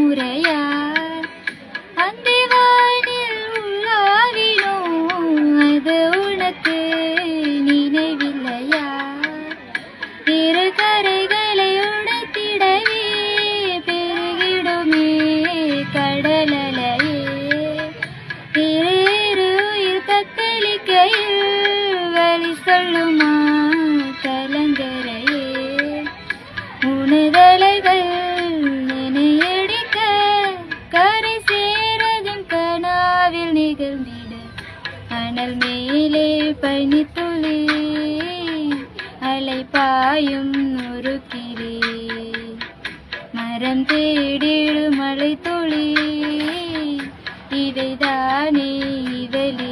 முறையா அந்த வானில் உள்ளாவினோ அது உனக்கு நினைவில்லையா இரு கரைகளை உடைத்திடவே பெருகிடுமே கடலலையே இரு உயிர் தத்தளிக்கையில் வழி சொல்லுமா கலங்கரையே உணதலைகள் நினையடிக்க கரை சேரதும் கனாவில் நிகழ்ந்திட அனல் மேலே பனித்துளி அலை பாயும் நொறுக்கிறே மரம் தேடிடும் மழை துளி இவைதானே இவளே